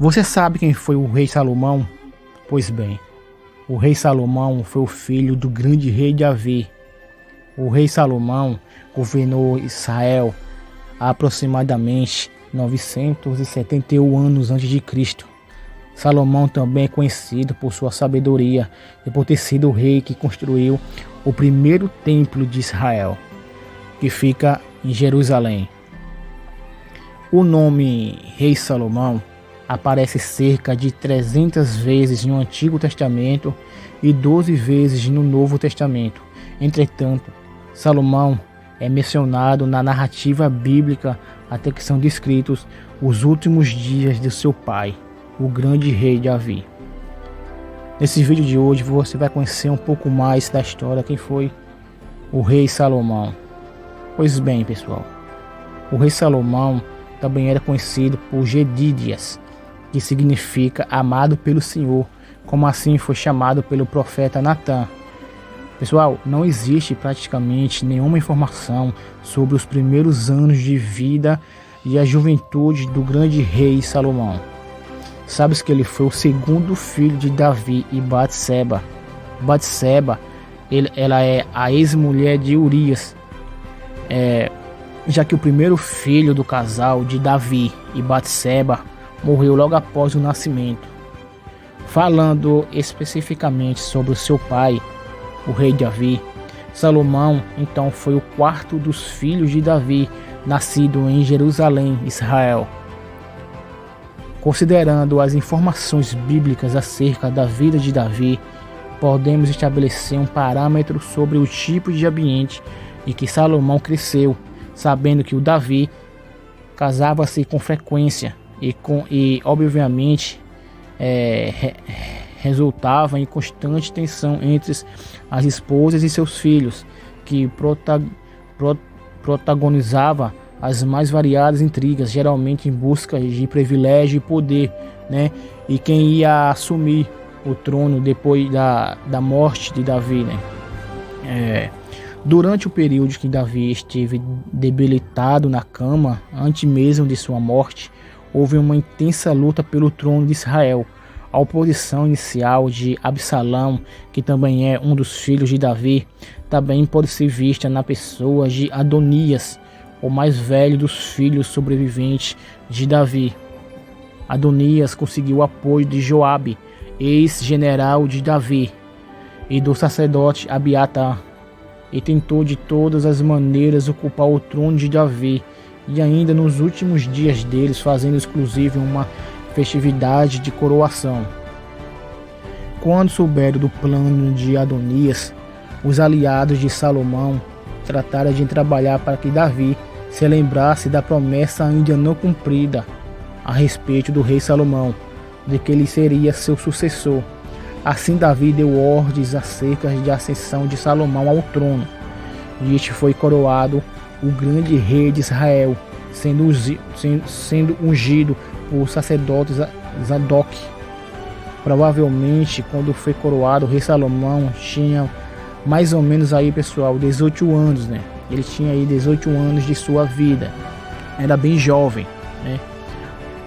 Você sabe quem foi o rei Salomão? Pois bem, o rei Salomão foi o filho do grande rei Davi. O rei Salomão governou Israel há aproximadamente 971 anos antes de Cristo. Salomão também é conhecido por sua sabedoria e por ter sido o rei que construiu o primeiro templo de Israel, que fica em Jerusalém. O nome Rei Salomão aparece cerca de 300 vezes no Antigo Testamento e 12 vezes no Novo Testamento. Entretanto, Salomão é mencionado na narrativa bíblica até que são descritos os últimos dias de seu pai, o grande rei Davi. Nesse vídeo de hoje você vai conhecer um pouco mais da história quem foi o rei Salomão. Pois bem, pessoal, o rei Salomão também era conhecido por Jedídias, que significa amado pelo Senhor, como assim foi chamado pelo profeta Natã. Pessoal, não existe praticamente nenhuma informação sobre os primeiros anos de vida e a juventude do grande rei Salomão. Sabes que ele foi o segundo filho de Davi e Batseba. Batseba, ela é a ex-mulher de Urias, já que o primeiro filho do casal de Davi e Batseba morreu logo após o nascimento. Falando especificamente sobre o seu pai, o rei Davi, Salomão então foi o quarto dos filhos de Davi, nascido em Jerusalém, Israel. Considerando as informações bíblicas acerca da vida de Davi, podemos estabelecer um parâmetro sobre o tipo de ambiente em que Salomão cresceu, sabendo que o Davi casava-se com frequência e obviamente resultava em constante tensão entre as esposas e seus filhos, que protagonizava as mais variadas intrigas, geralmente em busca de privilégio e poder, né? E quem ia assumir o trono depois da morte de Davi, né? Durante o período que Davi esteve debilitado na cama, antes mesmo de sua morte, houve uma intensa luta pelo trono de Israel. A oposição inicial de Absalão, que também é um dos filhos de Davi, também pode ser vista na pessoa de Adonias, o mais velho dos filhos sobreviventes de Davi. Adonias conseguiu o apoio de Joabe, ex-general de Davi, e do sacerdote Abiatar, e tentou de todas as maneiras ocupar o trono de Davi, e ainda nos últimos dias deles fazendo exclusivo uma festividade de coroação. Quando souberam do plano de Adonias, os aliados de Salomão trataram de trabalhar para que Davi se lembrasse da promessa ainda não cumprida a respeito do rei Salomão, de que ele seria seu sucessor. Assim Davi deu ordens acerca da ascensão de Salomão ao trono, e este foi coroado o grande rei de Israel, sendo ungido por sacerdote Zadok. Provavelmente, quando foi coroado, o rei Salomão tinha mais ou menos aí, pessoal, 18 anos, né? Ele tinha aí 18 anos de sua vida, era bem jovem, né?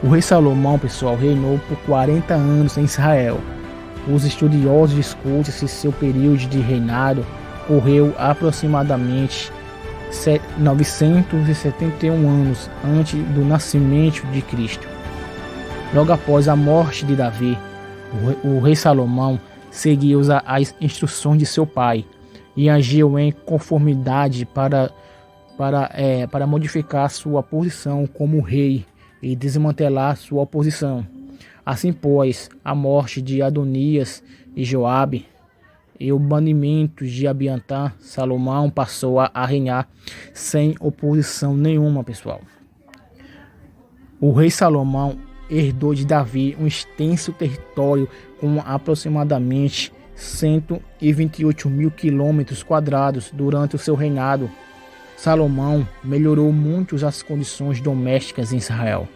O rei Salomão, pessoal, reinou por 40 anos em Israel. Os estudiosos discutem se seu período de reinado ocorreu aproximadamente 971 anos antes do nascimento de Cristo. Logo após a morte de Davi, o rei Salomão seguiu as instruções de seu pai e agiu em conformidade para modificar sua posição como rei e desmantelar sua oposição. Assim, pois, a morte de Adonias e Joabe e o banimento de Abiatar, Salomão passou a reinar sem oposição nenhuma, pessoal. O rei Salomão herdou de Davi um extenso território com aproximadamente 128 mil quilômetros quadrados durante o seu reinado. Salomão melhorou muito as condições domésticas em Israel.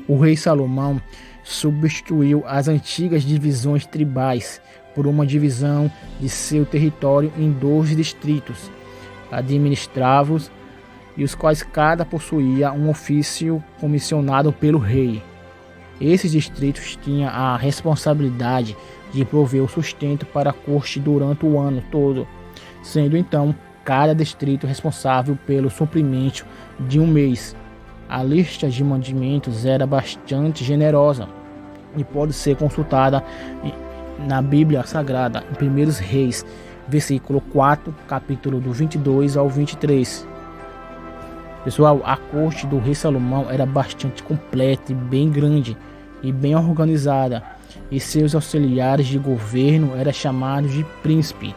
O rei Salomão substituiu as antigas divisões tribais por uma divisão de seu território em 12 distritos administrativos, e os quais cada possuía um ofício comissionado pelo rei. Esses distritos tinham a responsabilidade de prover o sustento para a corte durante o ano todo, sendo então cada distrito responsável pelo suprimento de um mês. A lista de mantimentos era bastante generosa e pode ser consultada na Bíblia Sagrada, em 1 Reis, versículo 4, capítulo do 22 ao 23. Pessoal, a corte do rei Salomão era bastante completa e bem grande e bem organizada, e seus auxiliares de governo eram chamados de príncipe.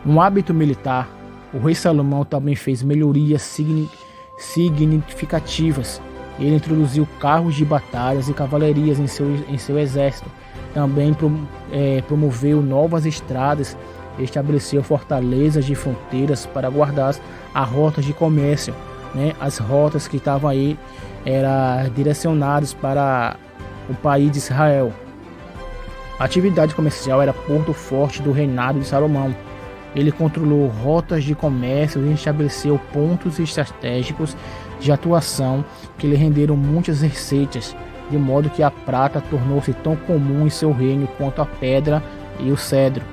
No hábito militar, o rei Salomão também fez melhorias significativas. Ele introduziu carros de batalhas e cavalarias em seu exército. Também promoveu novas estradas, estabeleceu fortalezas de fronteiras para guardar as rotas de comércio, né? As rotas que estavam aí eram direcionadas para o país de Israel. A atividade comercial era ponto forte do reinado de Salomão. Ele controlou rotas de comércio e estabeleceu pontos estratégicos de atuação que lhe renderam muitas receitas, de modo que a prata tornou-se tão comum em seu reino quanto a pedra e o cedro,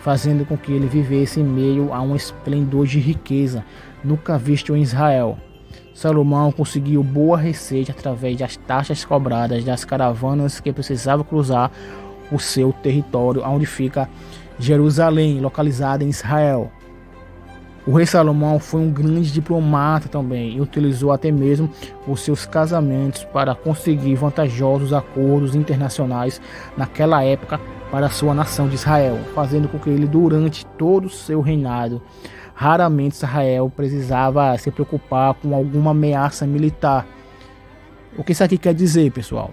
fazendo com que ele vivesse em meio a um esplendor de riqueza nunca visto em Israel. Salomão conseguiu boa receita através das taxas cobradas das caravanas que precisavam cruzar o seu território, onde fica Jerusalém, localizada em Israel. O rei Salomão foi um grande diplomata também e utilizou até mesmo os seus casamentos para conseguir vantajosos acordos internacionais naquela época para a sua nação de Israel, fazendo com que ele, durante todo o seu reinado, raramente Israel precisava se preocupar com alguma ameaça militar. O que isso aqui quer dizer, pessoal?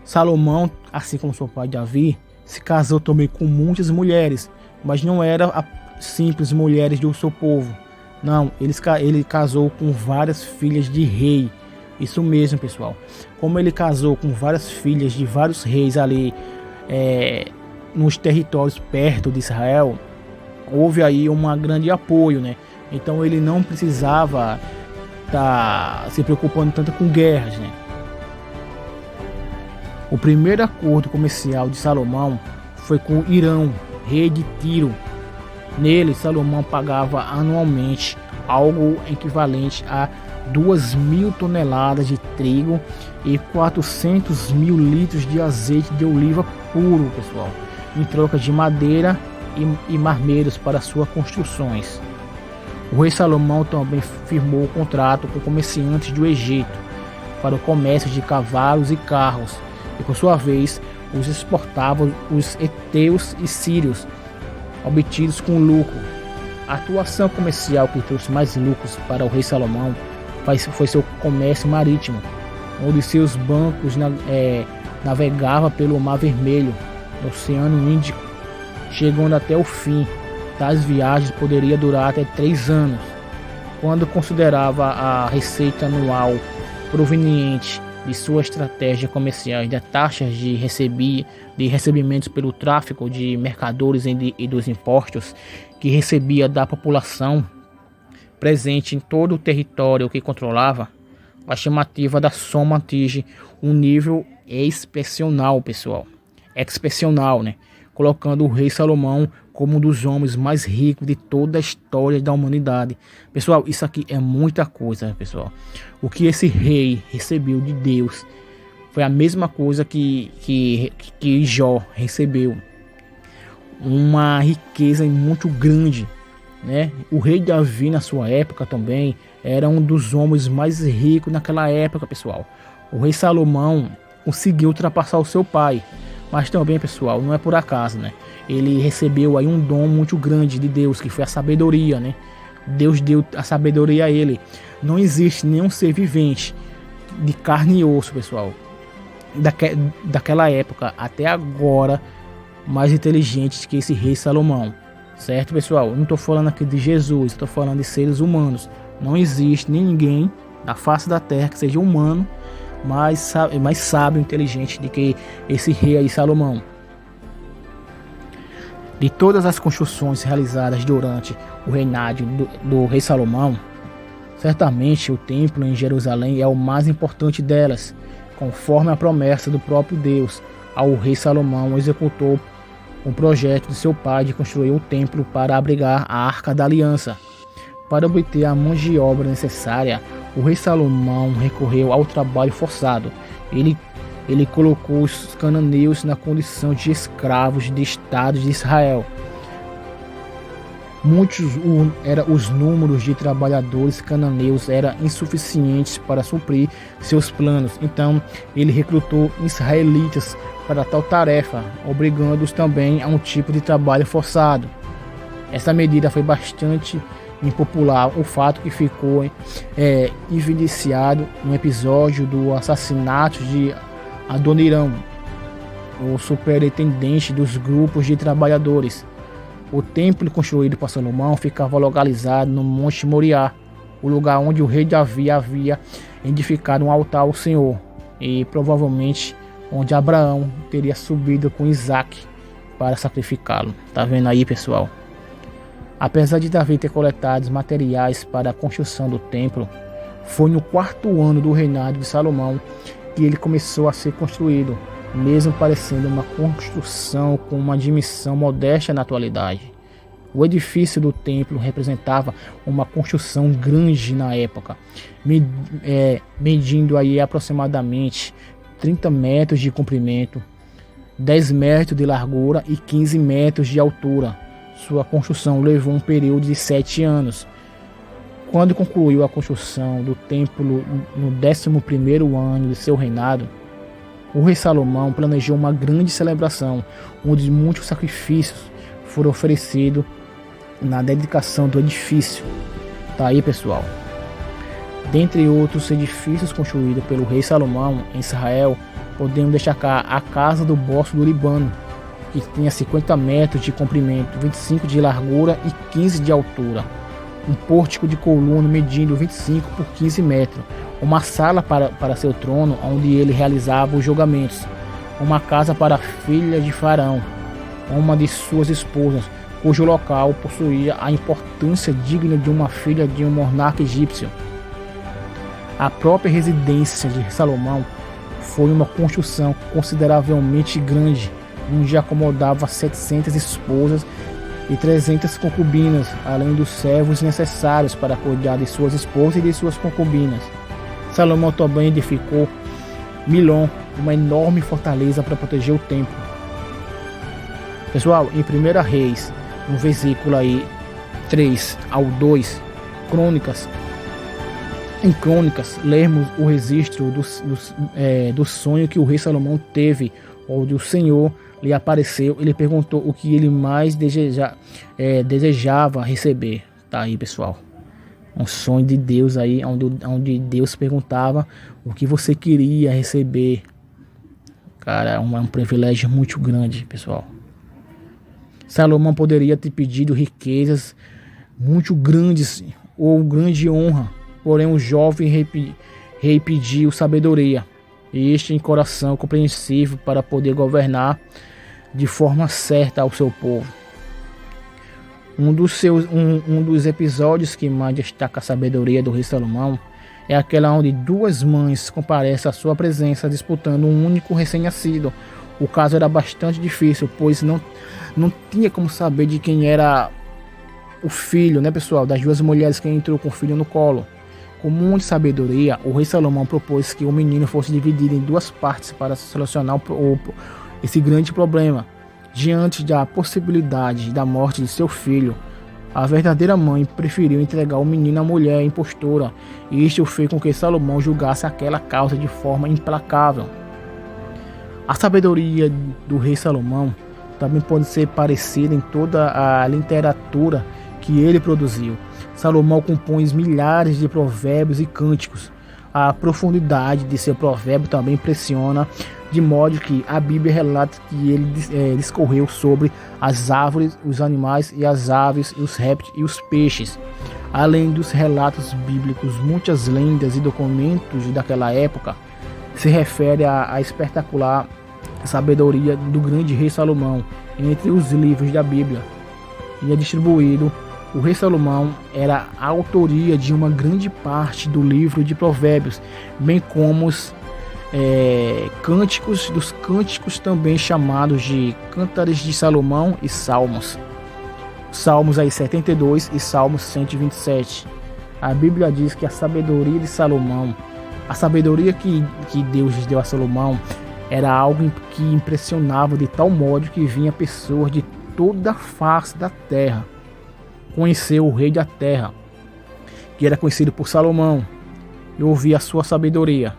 Salomão, assim como seu pai Davi, se casou também com muitas mulheres, mas não eram simples mulheres do seu povo. Não, ele casou com várias filhas de rei. Isso mesmo, pessoal. Como ele casou com várias filhas de vários reis ali nos territórios perto de Israel, houve aí um grande apoio, né? Então ele não precisava estar se preocupando tanto com guerras, né? O primeiro acordo comercial de Salomão foi com Irão, rei de Tiro. Nele, Salomão pagava anualmente algo equivalente a 2.000 toneladas de trigo e 400.000 litros de azeite de oliva puro, pessoal, em troca de madeira e marmeiros para suas construções. O rei Salomão também firmou contrato com comerciantes do Egito para o comércio de cavalos e carros, e por sua vez os exportava os heteus e sírios, obtidos com lucro. A atuação comercial que trouxe mais lucros para o rei Salomão foi seu comércio marítimo, onde seus bancos navegavam pelo Mar Vermelho, no Oceano Índico, chegando até o fim. Tais viagens poderiam durar até 3 anos. Quando considerava a receita anual proveniente de sua estratégia comercial, das taxas de recebimentos pelo tráfico de mercadores e dos impostos que recebia da população presente em todo o território que controlava, a estimativa da soma atinge um nível excepcional, pessoal. Excepcional, né? Colocando o rei Salomão como um dos homens mais ricos de toda a história da humanidade. Pessoal, isso aqui é muita coisa, pessoal. O que esse rei recebeu de Deus foi a mesma coisa que Jó recebeu. Uma riqueza muito grande, né? O rei Davi, na sua época também, era um dos homens mais ricos naquela época, pessoal. O rei Salomão conseguiu ultrapassar o seu pai. Mas também, pessoal, não é por acaso, né? Ele recebeu aí um dom muito grande de Deus, que foi a sabedoria, né? Deus deu a sabedoria a ele. Não existe nenhum ser vivente de carne e osso, pessoal, daquela época até agora, mais inteligente que esse rei Salomão. Certo, pessoal? Eu não estou falando aqui de Jesus, estou falando de seres humanos. Não existe ninguém na face da terra que seja humano mais sábio e inteligente do que esse rei aí, Salomão. De todas as construções realizadas durante o reinado do rei Salomão, Certamente o templo em Jerusalém é o mais importante delas, conforme a promessa do próprio Deus ao rei Salomão executou o projeto de seu pai de construir o templo para abrigar a Arca da Aliança. Para obter a mão de obra necessária, o rei Salomão recorreu ao trabalho forçado. Ele colocou os cananeus na condição de escravos de estados de Israel. Os números de trabalhadores cananeus eram insuficientes para suprir seus planos. Então, ele recrutou israelitas para tal tarefa, obrigando-os também a um tipo de trabalho forçado. Essa medida foi bastante impopular, o fato que ficou evidenciado no episódio do assassinato de Adoniram, o superintendente dos grupos de trabalhadores. O templo construído por Salomão ficava localizado no Monte Moriá, o lugar onde o rei Davi havia edificado um altar ao Senhor, e provavelmente onde Abraão teria subido com Isaac para sacrificá-lo. Tá vendo aí, pessoal? Apesar de Davi ter coletado materiais para a construção do templo, foi no 4º ano do reinado de Salomão que ele começou a ser construído, mesmo parecendo uma construção com uma dimensão modesta na atualidade. O edifício do templo representava uma construção grande na época, medindo aí aproximadamente 30 metros de comprimento, 10 metros de largura e 15 metros de altura. Sua construção levou um período de 7 anos. Quando concluiu a construção do templo no 11º ano de seu reinado, o rei Salomão planejou uma grande celebração, onde muitos sacrifícios foram oferecidos na dedicação do edifício. Tá aí, pessoal. Dentre outros edifícios construídos pelo rei Salomão em Israel, podemos destacar a Casa do Bosque do Líbano, que tinha 50 metros de comprimento, 25 de largura e 15 de altura. Um pórtico de coluna medindo 25 por 15 metros. Uma sala para seu trono, onde ele realizava os julgamentos. Uma casa para a filha de Faraó, uma de suas esposas, cujo local possuía a importância digna de uma filha de um monarca egípcio. A própria residência de Salomão foi uma construção consideravelmente grande, onde acomodava 700 esposas e 300 concubinas, além dos servos necessários para cuidar de suas esposas e de suas concubinas. Salomão também edificou Milom, uma enorme fortaleza para proteger o templo. Pessoal, em 1 Reis, no versículo aí 3 ao 2, em Crônicas, lemos o registro do sonho que o rei Salomão teve, onde o Senhor lhe apareceu. Ele perguntou o que ele mais desejava receber. Tá aí, pessoal. Um sonho de Deus aí, onde Deus perguntava o que você queria receber. Cara, é um privilégio muito grande, pessoal. Salomão poderia ter pedido riquezas muito grandes ou grande honra, porém o jovem rei pediu sabedoria, este em coração compreensivo para poder governar de forma certa ao seu povo. Um dos episódios que mais destaca a sabedoria do rei Salomão é aquela onde duas mães comparecem à sua presença disputando um único recém-nascido. O caso era bastante difícil, pois não tinha como saber de quem era o filho, né, pessoal, das duas mulheres que entrou com o filho no colo. Com muita sabedoria, o rei Salomão propôs que o menino fosse dividido em duas partes para solucionar esse grande problema. Diante da possibilidade da morte de seu filho, a verdadeira mãe preferiu entregar o menino à mulher impostora, e isto fez com que Salomão julgasse aquela causa de forma implacável. A sabedoria do rei Salomão também pode ser parecida em toda a literatura que ele produziu. Salomão compõe milhares de provérbios e cânticos. A profundidade de seu provérbio também impressiona, de modo que a Bíblia relata que ele discorreu sobre as árvores, os animais e as aves, os répteis e os peixes. Além dos relatos bíblicos, muitas lendas e documentos daquela época se referem à espetacular sabedoria do grande rei Salomão. Entre os livros da Bíblia, e é distribuído O rei Salomão era a autoria de uma grande parte do livro de Provérbios, bem como os cânticos dos cânticos, também chamados de Cântares de Salomão e Salmos. Salmos aí 72 e Salmos 127. A Bíblia diz que a sabedoria de Salomão, a sabedoria que Deus deu a Salomão, era algo que impressionava de tal modo que vinha pessoas de toda a face da terra conhecer o rei da terra, que era conhecido por Salomão, e ouvir a sua sabedoria.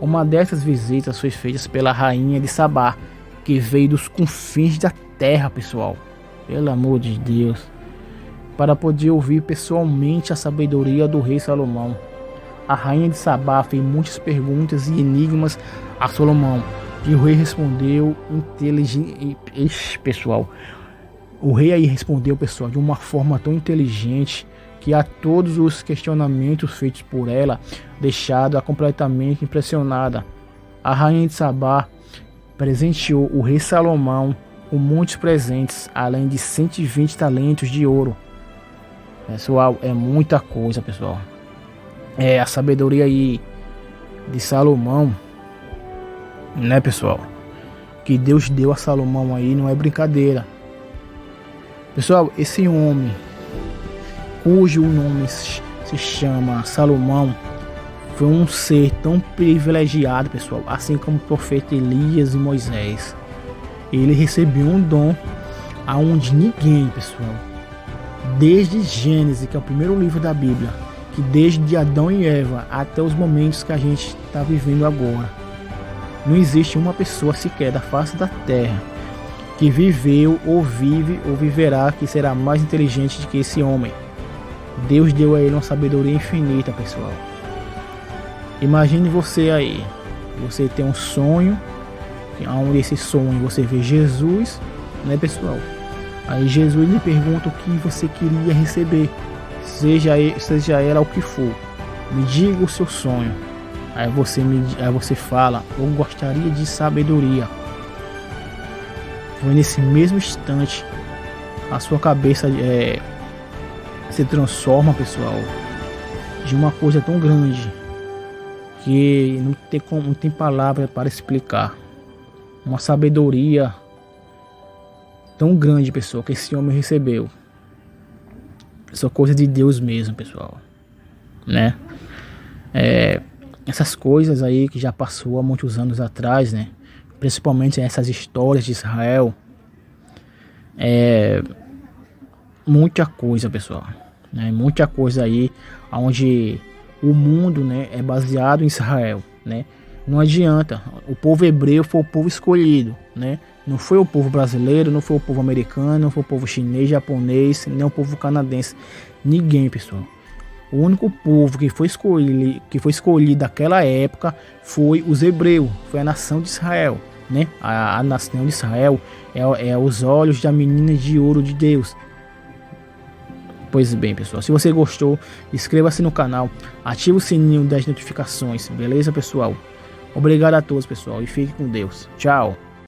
Uma dessas visitas foi feita pela rainha de Sabá, que veio dos confins da terra, pessoal, pelo amor de Deus, para poder ouvir pessoalmente a sabedoria do rei Salomão. A rainha de Sabá fez muitas perguntas e enigmas a Salomão, e o rei respondeu inteligente, pessoal. O rei aí respondeu, pessoal, de uma forma tão inteligente que a todos os questionamentos feitos por ela deixado-a completamente impressionada. A rainha de Sabá presenteou o rei Salomão com muitos presentes, além de 120 talentos de ouro. Pessoal, é muita coisa, pessoal. A sabedoria aí de Salomão, né, pessoal? Que Deus deu a Salomão aí não é brincadeira. Pessoal, esse homem, cujo nome se chama Salomão, foi um ser tão privilegiado, pessoal, assim como o profeta Elias e Moisés. Ele recebeu um dom aonde ninguém, pessoal, desde Gênesis, que é o primeiro livro da Bíblia, que desde Adão e Eva até os momentos que a gente está vivendo agora, não existe uma pessoa sequer da face da terra que viveu ou vive ou viverá que será mais inteligente do que esse homem. Deus deu a ele uma sabedoria infinita, pessoal. Imagine você aí, você tem um sonho, onde esse sonho você vê Jesus, né, pessoal? Aí Jesus lhe pergunta o que você queria receber, seja ela o que for. Me diga o seu sonho. Aí você fala, eu gostaria de sabedoria. Foi nesse mesmo instante a sua cabeça se transforma, pessoal, de uma coisa tão grande que não tem palavra para explicar. Uma sabedoria tão grande, pessoal, que esse homem recebeu. Essa coisa de Deus mesmo, pessoal, né? Essas coisas aí que já passou há muitos anos atrás, né? Principalmente essas histórias de Israel, muita coisa, pessoal, né? Muita coisa aí onde o mundo, né, é baseado em Israel, né? Não adianta, o povo hebreu foi o povo escolhido, né? Não foi o povo brasileiro, não foi o povo americano, não foi o povo chinês, japonês, nem o povo canadense, ninguém, pessoal. O único povo que foi escolhido naquela época foi os hebreus, foi a nação de Israel, né? A nação de Israel é os olhos da menina de ouro de Deus. Pois bem, pessoal, se você gostou, inscreva-se no canal, ative o sininho das notificações, beleza, pessoal? Obrigado a todos, pessoal, e fique com Deus. Tchau!